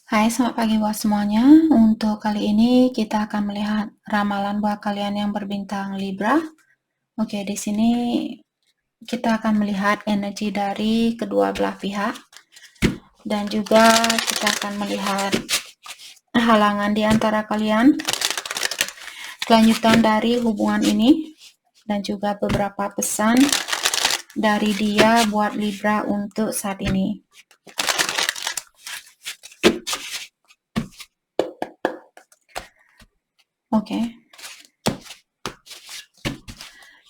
Hai, selamat pagi buat semuanya. Untuk kali ini kita akan melihat ramalan buat kalian yang berbintang Libra. Oke, di sini kita akan melihat energi dari kedua belah pihak dan juga kita akan melihat halangan di antara kalian, kelanjutan dari hubungan ini dan juga beberapa pesan dari dia buat Libra untuk saat ini. Oke.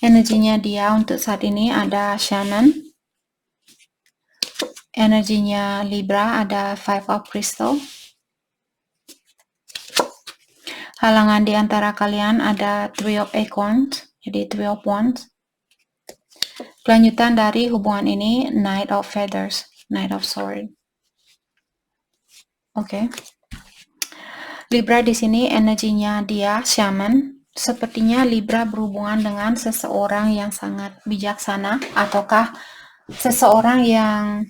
Energinya dia untuk saat ini ada Shannon. Energinya Libra ada Five of Crystal. Halangan di antara kalian ada Three of Acorns, jadi Three of Wands. Kelanjutan dari hubungan ini Knight of Feathers, Knight of Sword. Oke. Libra di sini energinya dia Shaman. Sepertinya Libra berhubungan dengan seseorang yang sangat bijaksana ataukah seseorang yang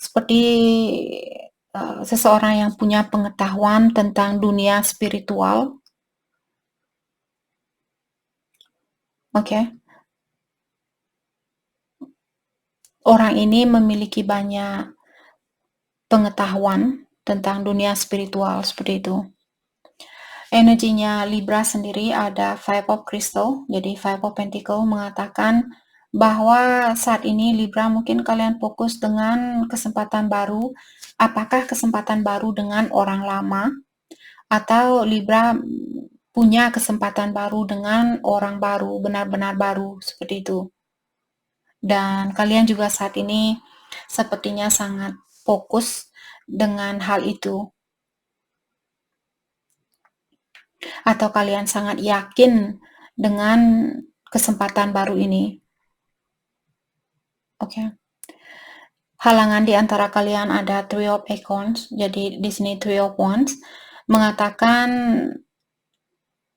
seperti seseorang yang punya pengetahuan tentang dunia spiritual. Oke. Orang ini memiliki banyak pengetahuan tentang dunia spiritual seperti itu. Energinya Libra sendiri ada Five of Crystal, jadi Five of Pentacle mengatakan bahwa saat ini Libra mungkin kalian fokus dengan kesempatan baru. Apakah kesempatan baru dengan orang lama atau Libra punya kesempatan baru dengan orang baru, benar-benar baru seperti itu. Dan kalian juga saat ini sepertinya sangat fokus dengan hal itu. Atau kalian sangat yakin dengan kesempatan baru ini. Oke. Halangan di antara kalian ada Three of Acorns, jadi di sini Three of Wands mengatakan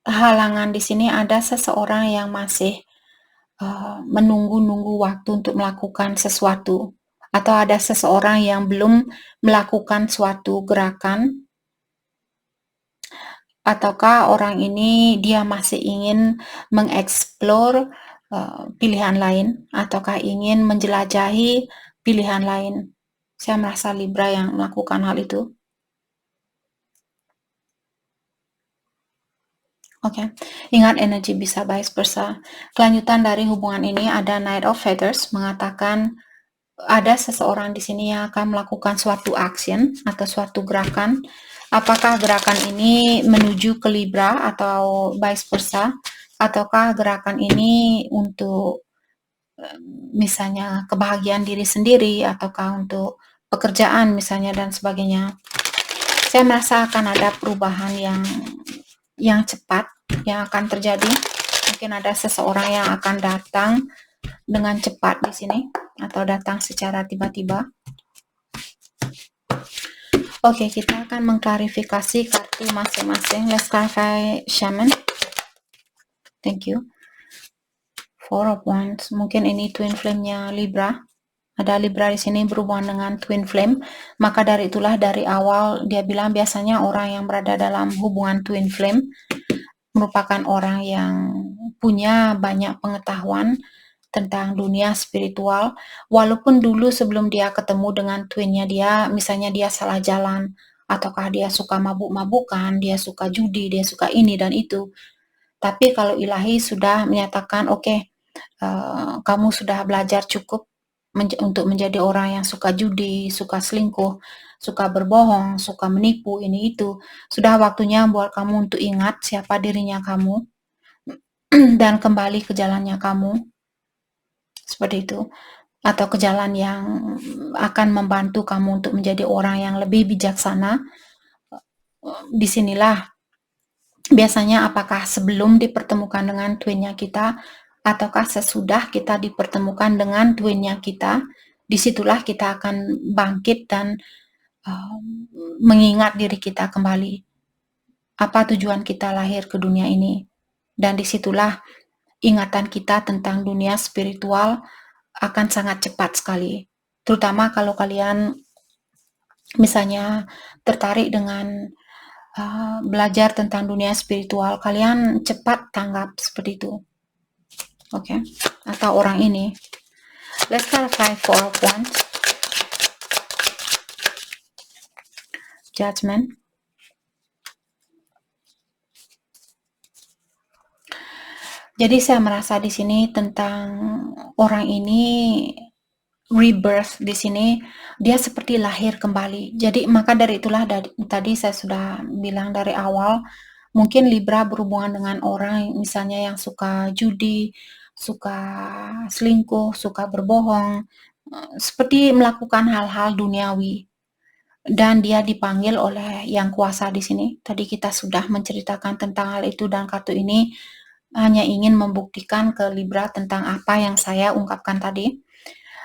halangan di sini ada seseorang yang masih menunggu-nunggu waktu untuk melakukan sesuatu, atau ada seseorang yang belum melakukan suatu gerakan, ataukah orang ini dia masih ingin mengeksplor pilihan lain, ataukah ingin menjelajahi pilihan lain. Saya merasa Libra yang melakukan hal itu. Oke, ingat energi bisa vice versa. Kelanjutan dari hubungan ini ada Knight of Feathers mengatakan ada seseorang di sini yang akan melakukan suatu action atau suatu gerakan. Apakah gerakan ini menuju ke Libra atau vice versa? Ataukah gerakan ini untuk misalnya kebahagiaan diri sendiri ataukah untuk pekerjaan misalnya dan sebagainya. Saya merasa akan ada perubahan yang cepat yang akan terjadi. Mungkin ada seseorang yang akan datang dengan cepat di sini atau datang secara tiba-tiba. Oke, kita akan mengklarifikasi kartu masing-masing. Let's clarify Shaman. Thank you. Four of Wands. Mungkin ini twin flame-nya Libra. Ada Libra di sini berhubungan dengan twin flame. Maka dari itulah dari awal dia bilang biasanya orang yang berada dalam hubungan twin flame merupakan orang yang punya banyak pengetahuan tentang dunia spiritual, walaupun dulu sebelum dia ketemu dengan twinnya dia, misalnya dia salah jalan, ataukah dia suka mabuk-mabukan, dia suka judi, dia suka ini dan itu. Tapi kalau ilahi sudah menyatakan, oke, kamu sudah belajar cukup untuk menjadi orang yang suka judi, suka selingkuh, suka berbohong, suka menipu, ini itu. Sudah waktunya buat kamu untuk ingat siapa dirinya kamu dan kembali ke jalannya kamu. Seperti itu. Atau ke jalan yang akan membantu kamu untuk menjadi orang yang lebih bijaksana. Disinilah biasanya apakah sebelum dipertemukan dengan twinnya kita ataukah sesudah kita dipertemukan dengan twinnya kita, disitulah kita akan bangkit dan mengingat diri kita kembali. Apa tujuan kita lahir ke dunia ini? Dan disitulah ingatan kita tentang dunia spiritual akan sangat cepat sekali. Terutama kalau kalian misalnya tertarik dengan belajar tentang dunia spiritual, kalian cepat tanggap seperti itu. Oke, atau orang ini. Let's clarify Four of Wands. Judgment. Jadi saya merasa di sini tentang orang ini rebirth di sini, dia seperti lahir kembali. Jadi maka dari itulah tadi saya sudah bilang dari awal, mungkin Libra berhubungan dengan orang misalnya yang suka judi, suka selingkuh, suka berbohong, seperti melakukan hal-hal duniawi. Dan dia dipanggil oleh yang kuasa di sini. Tadi kita sudah menceritakan tentang hal itu dan kartu ini hanya ingin membuktikan ke Libra tentang apa yang saya ungkapkan tadi.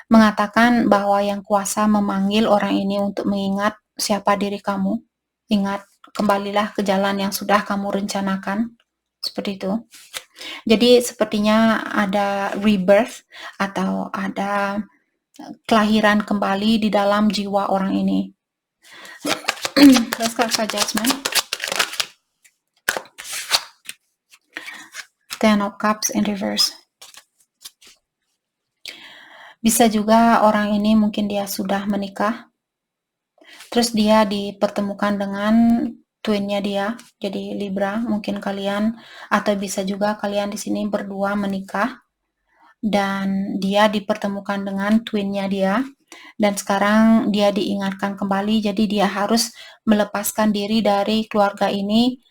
Mengatakan bahwa yang kuasa memanggil orang ini untuk mengingat siapa diri kamu. Ingat, kembalilah ke jalan yang sudah kamu rencanakan. Seperti itu. Jadi sepertinya ada rebirth atau ada kelahiran kembali di dalam jiwa orang ini. Let's clarify Judgment. Ten of Cups in reverse. Bisa juga orang ini mungkin dia sudah menikah, terus dia dipertemukan dengan twinnya dia, jadi Libra, mungkin kalian, atau bisa juga kalian di sini berdua menikah, dan dia dipertemukan dengan twinnya dia, dan sekarang dia diingatkan kembali, jadi dia harus melepaskan diri dari keluarga ini,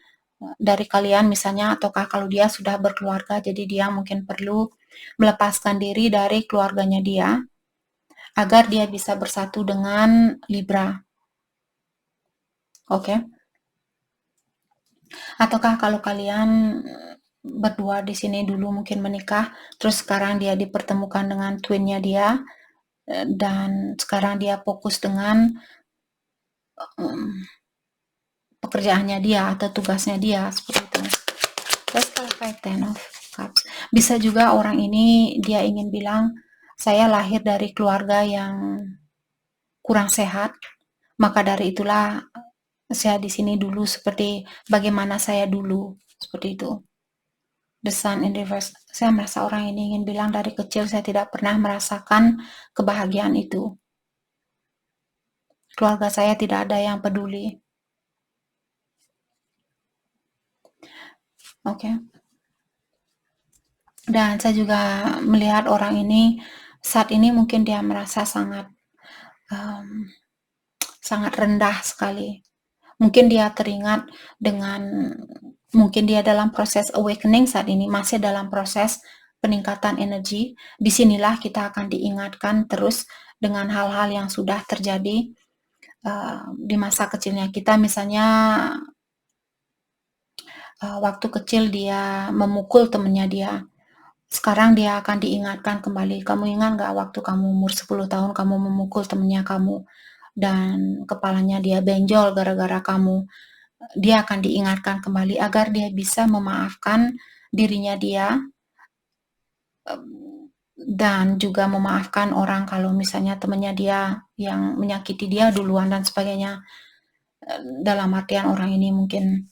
dari kalian misalnya, ataukah kalau dia sudah berkeluarga, jadi dia mungkin perlu melepaskan diri dari keluarganya dia, agar dia bisa bersatu dengan Libra. Oke. Ataukah kalau kalian berdua di sini dulu mungkin menikah, terus sekarang dia dipertemukan dengan twinnya dia, dan sekarang dia fokus dengan pekerjaannya dia atau tugasnya dia, seperti itu. Let's clarify Ten of Cups. Bisa juga orang ini dia ingin bilang, saya lahir dari keluarga yang kurang sehat, maka dari itulah saya di sini dulu seperti bagaimana saya dulu, seperti itu. The Sun in reverse. Saya merasa orang ini ingin bilang dari kecil saya tidak pernah merasakan kebahagiaan itu. Keluarga saya tidak ada yang peduli. Oke. Dan saya juga melihat orang ini saat ini mungkin dia merasa sangat rendah sekali. Mungkin dia teringat dengan, mungkin dia dalam proses awakening saat ini, masih dalam proses peningkatan energi. Disinilah kita akan diingatkan terus dengan hal-hal yang sudah terjadi di masa kecilnya kita, misalnya waktu kecil dia memukul temannya dia. Sekarang dia akan diingatkan kembali, kamu ingat gak waktu kamu umur 10 tahun kamu memukul temannya kamu dan kepalanya dia benjol gara-gara kamu. Dia akan diingatkan kembali agar dia bisa memaafkan dirinya dia dan juga memaafkan orang kalau misalnya temannya dia yang menyakiti dia duluan dan sebagainya. Dalam artian orang ini mungkin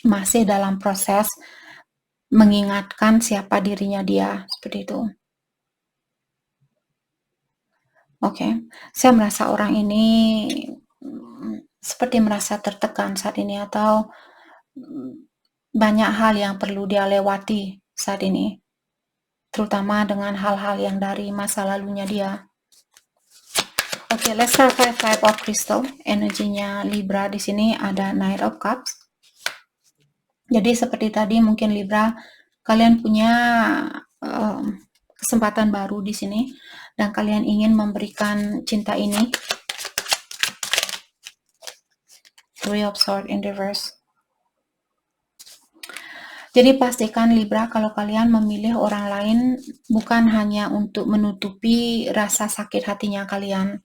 masih dalam proses mengingatkan siapa dirinya dia, seperti itu. Oke, saya merasa orang ini seperti merasa tertekan saat ini atau banyak hal yang perlu dia lewati saat ini, terutama dengan hal-hal yang dari masa lalunya dia. Oke, let's start Five of Crystal. Energinya Libra di sini ada Knight of Cups. Jadi seperti tadi mungkin Libra, kalian punya kesempatan baru di sini dan kalian ingin memberikan cinta ini. Three of Swords in reverse. Jadi pastikan Libra kalau kalian memilih orang lain bukan hanya untuk menutupi rasa sakit hatinya kalian.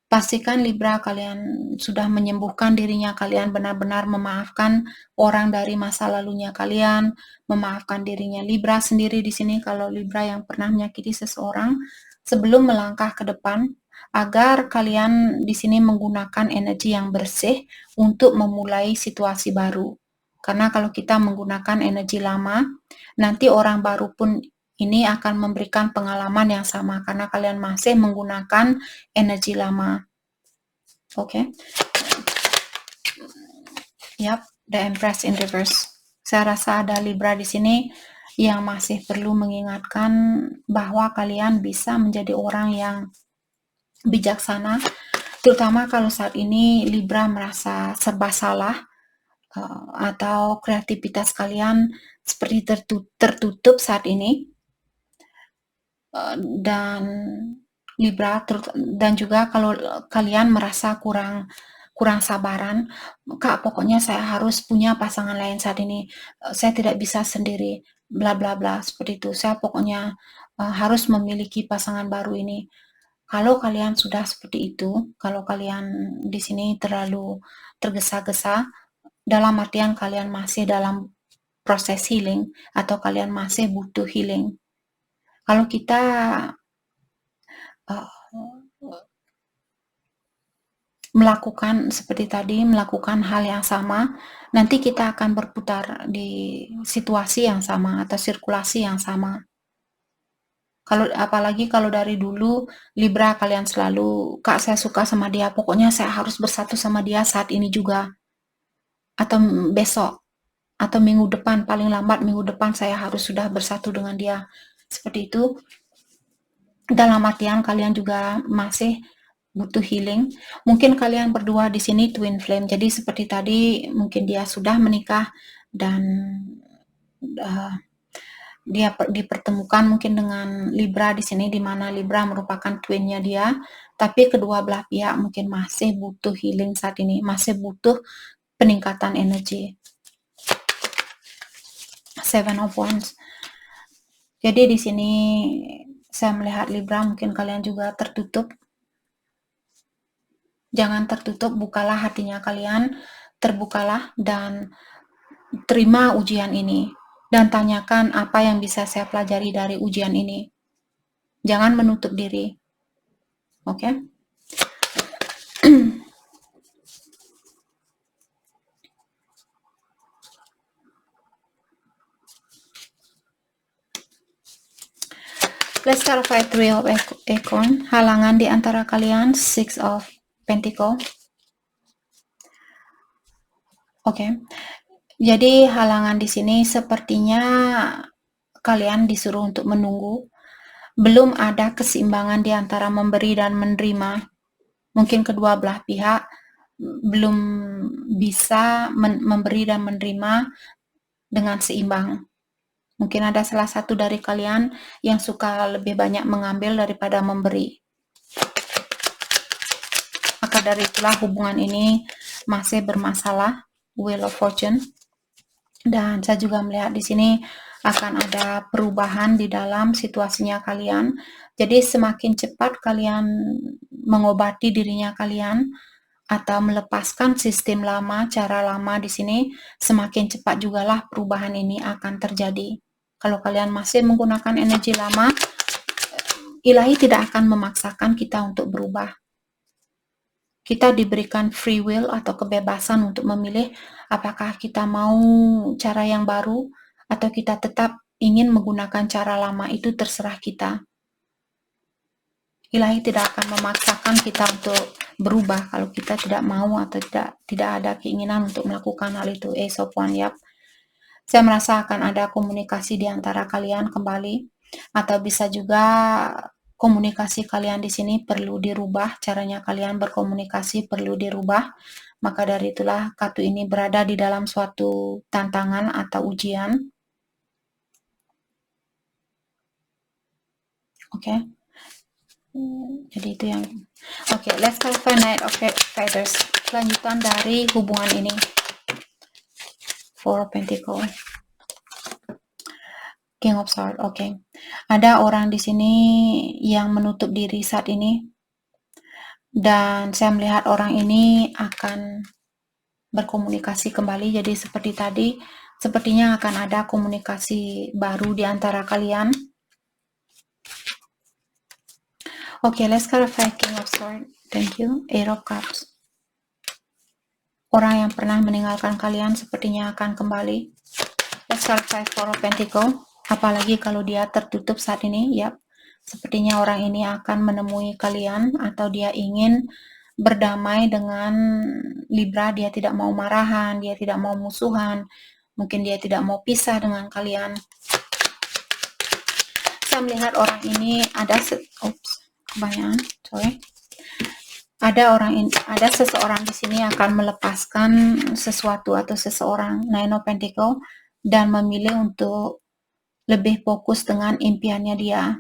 Pastikan Libra kalian sudah menyembuhkan dirinya kalian, benar-benar memaafkan orang dari masa lalunya kalian, memaafkan dirinya. Libra sendiri di sini kalau Libra yang pernah menyakiti seseorang, sebelum melangkah ke depan, agar kalian di sini menggunakan energi yang bersih untuk memulai situasi baru. Karena kalau kita menggunakan energi lama, nanti orang baru pun ini akan memberikan pengalaman yang sama karena kalian masih menggunakan energi lama. Oke. Yap, the Empress in reverse. Saya rasa ada Libra di sini yang masih perlu mengingatkan bahwa kalian bisa menjadi orang yang bijaksana, terutama kalau saat ini Libra merasa serba salah atau kreativitas kalian seperti tertutup saat ini, dan Libra dan juga kalau kalian merasa kurang sabaran, Kak, pokoknya saya harus punya pasangan lain saat ini, saya tidak bisa sendiri, bla bla bla, seperti itu. Saya pokoknya harus memiliki pasangan baru ini. Kalau kalian sudah seperti itu, kalau kalian di sini terlalu tergesa-gesa, dalam artian kalian masih dalam proses healing atau kalian masih butuh healing. Kalau kita melakukan seperti tadi, melakukan hal yang sama, nanti kita akan berputar di situasi yang sama atau sirkulasi yang sama. Apalagi kalau dari dulu Libra kalian selalu, Kak, saya suka sama dia, pokoknya saya harus bersatu sama dia saat ini juga, atau besok, atau minggu depan, paling lambat minggu depan saya harus sudah bersatu dengan dia. Seperti itu. Dalam artian kalian juga masih butuh healing. Mungkin kalian berdua di sini twin flame. Jadi seperti tadi mungkin dia sudah menikah dan dia dipertemukan mungkin dengan Libra di sini, di mana Libra merupakan twinnya dia, tapi kedua belah pihak mungkin masih butuh healing saat ini, masih butuh peningkatan energi. Seven of Wands. Jadi di sini saya melihat Libra mungkin kalian juga tertutup. Jangan tertutup, bukalah hatinya kalian, terbukalah dan terima ujian ini. Dan tanyakan apa yang bisa saya pelajari dari ujian ini. Jangan menutup diri. Oke? Okay? Let's clarify Three of Acorn. Halangan di antara kalian, Six of Pentacle. Oke. Okay. Jadi halangan di sini sepertinya kalian disuruh untuk menunggu. Belum ada keseimbangan di antara memberi dan menerima. Mungkin kedua belah pihak belum bisa memberi dan menerima dengan seimbang. Mungkin ada salah satu dari kalian yang suka lebih banyak mengambil daripada memberi. Maka dari itulah hubungan ini masih bermasalah, Wheel of Fortune. Dan saya juga melihat di sini akan ada perubahan di dalam situasinya kalian. Jadi semakin cepat kalian mengobati dirinya kalian atau melepaskan sistem lama, cara lama di sini, semakin cepat jugalah perubahan ini akan terjadi. Kalau kalian masih menggunakan energi lama, Ilahi tidak akan memaksakan kita untuk berubah. Kita diberikan free will atau kebebasan untuk memilih apakah kita mau cara yang baru atau kita tetap ingin menggunakan cara lama, itu terserah kita. Ilahi tidak akan memaksakan kita untuk berubah kalau kita tidak mau atau tidak ada keinginan untuk melakukan hal itu. Ace of Wands, yap. Saya merasa akan ada komunikasi di antara kalian kembali, atau bisa juga komunikasi kalian di sini perlu dirubah, caranya kalian berkomunikasi perlu dirubah. Maka dari itulah kartu ini berada di dalam suatu tantangan atau ujian. Oke. Jadi itu yang oke, let's clarify Knight of Feathers. Lanjutan dari hubungan ini. Four of Pentacles. King of Swords, oke. Ada orang di sini yang menutup diri saat ini. Dan saya melihat orang ini akan berkomunikasi kembali. Jadi seperti tadi, sepertinya akan ada komunikasi baru di antara kalian. Okay, let's clarify King of Swords. Thank you. Eight of Cups. Orang yang pernah meninggalkan kalian sepertinya akan kembali. Let's clarify Four of Pentacles. Apalagi kalau dia tertutup saat ini, ya. Sepertinya orang ini akan menemui kalian atau dia ingin berdamai dengan Libra. Dia tidak mau marahan, dia tidak mau musuhan. Mungkin dia tidak mau pisah dengan kalian. Saya melihat orang ini ada kebanyakan, sorry. Ada seseorang di sini akan melepaskan sesuatu atau seseorang, Nine of Pentacles, dan memilih untuk lebih fokus dengan impiannya dia.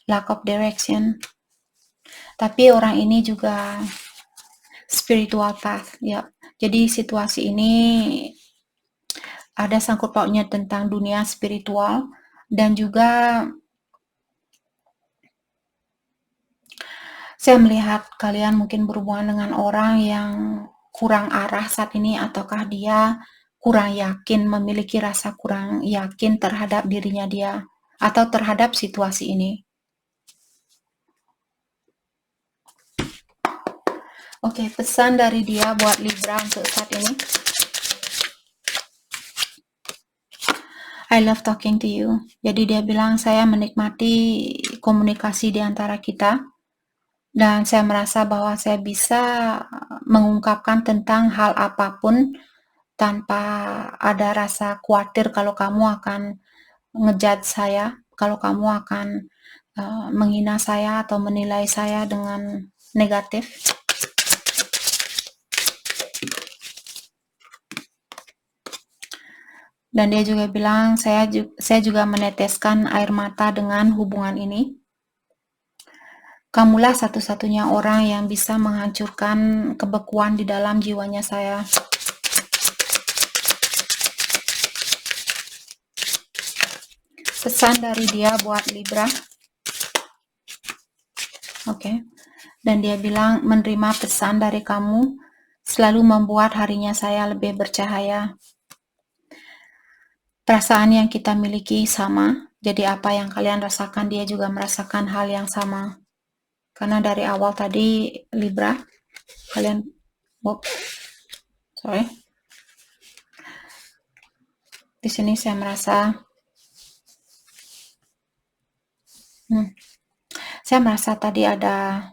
Lack of direction. Tapi orang ini juga spiritual path, ya. Jadi situasi ini ada sangkut pautnya tentang dunia spiritual dan juga saya melihat kalian mungkin berhubungan dengan orang yang kurang arah saat ini, ataukah dia kurang yakin, memiliki rasa kurang yakin terhadap dirinya dia atau terhadap situasi ini. Oke, pesan dari dia buat Libra untuk saat ini. I love talking to you. Jadi dia bilang, saya menikmati komunikasi di antara kita. Dan saya merasa bahwa saya bisa mengungkapkan tentang hal apapun tanpa ada rasa khawatir kalau kamu akan ngejudge saya, kalau kamu akan menghina saya atau menilai saya dengan negatif. Dan dia juga bilang, saya juga meneteskan air mata dengan hubungan ini. Kamulah satu-satunya orang yang bisa menghancurkan kebekuan di dalam jiwanya saya. Pesan dari dia buat Libra. Oke. Dan dia bilang, menerima pesan dari kamu selalu membuat harinya saya lebih bercahaya. Perasaan yang kita miliki sama, jadi apa yang kalian rasakan, dia juga merasakan hal yang sama. Karena dari awal tadi Libra, kalian, di sini saya merasa, saya merasa tadi ada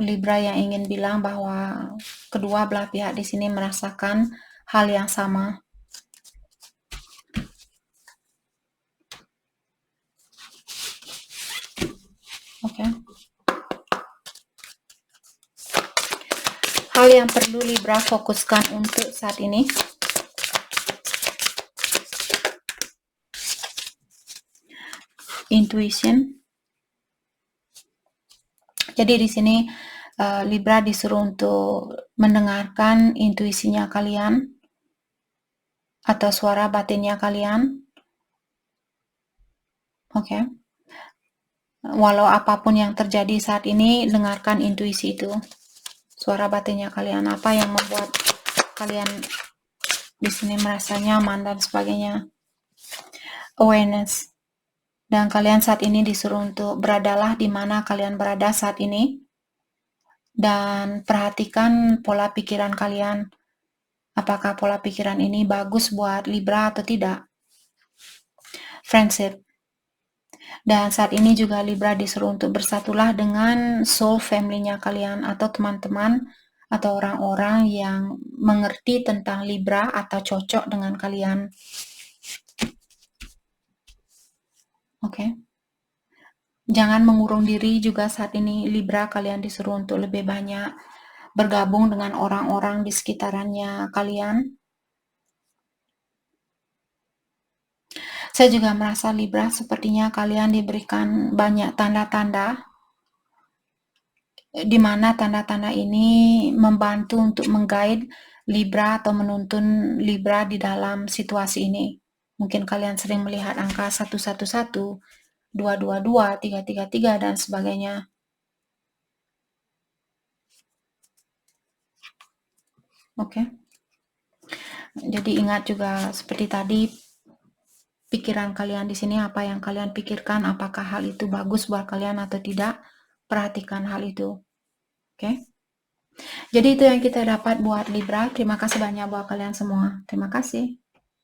Libra yang ingin bilang bahwa kedua belah pihak di sini merasakan hal yang sama. Oke. Hal yang perlu Libra fokuskan untuk saat ini. Intuition. Jadi di sini Libra disuruh untuk mendengarkan intuisinya kalian atau suara batinnya kalian. Oke. Walau apapun yang terjadi saat ini, dengarkan intuisi itu. Suara batinnya kalian, apa yang membuat kalian di sini merasa nyaman dan sebagainya. Awareness. Dan kalian saat ini disuruh untuk beradalah di mana kalian berada saat ini. Dan perhatikan pola pikiran kalian. Apakah pola pikiran ini bagus buat Libra atau tidak? Friendship. Dan saat ini juga Libra disuruh untuk bersatulah dengan soul family-nya kalian atau teman-teman atau orang-orang yang mengerti tentang Libra atau cocok dengan kalian. Oke. Jangan mengurung diri juga saat ini Libra, kalian disuruh untuk lebih banyak bergabung dengan orang-orang di sekitarannya kalian. Saya juga merasa Libra sepertinya kalian diberikan banyak tanda-tanda di mana tanda-tanda ini membantu untuk mengguide Libra atau menuntun Libra di dalam situasi ini. Mungkin kalian sering melihat angka 111, 222, 333, dan sebagainya. Oke. Jadi ingat juga seperti tadi, pikiran kalian di sini, apa yang kalian pikirkan, apakah hal itu bagus buat kalian atau tidak. Perhatikan hal itu. Oke? Jadi itu yang kita dapat buat Libra. Terima kasih banyak buat kalian semua. Terima kasih.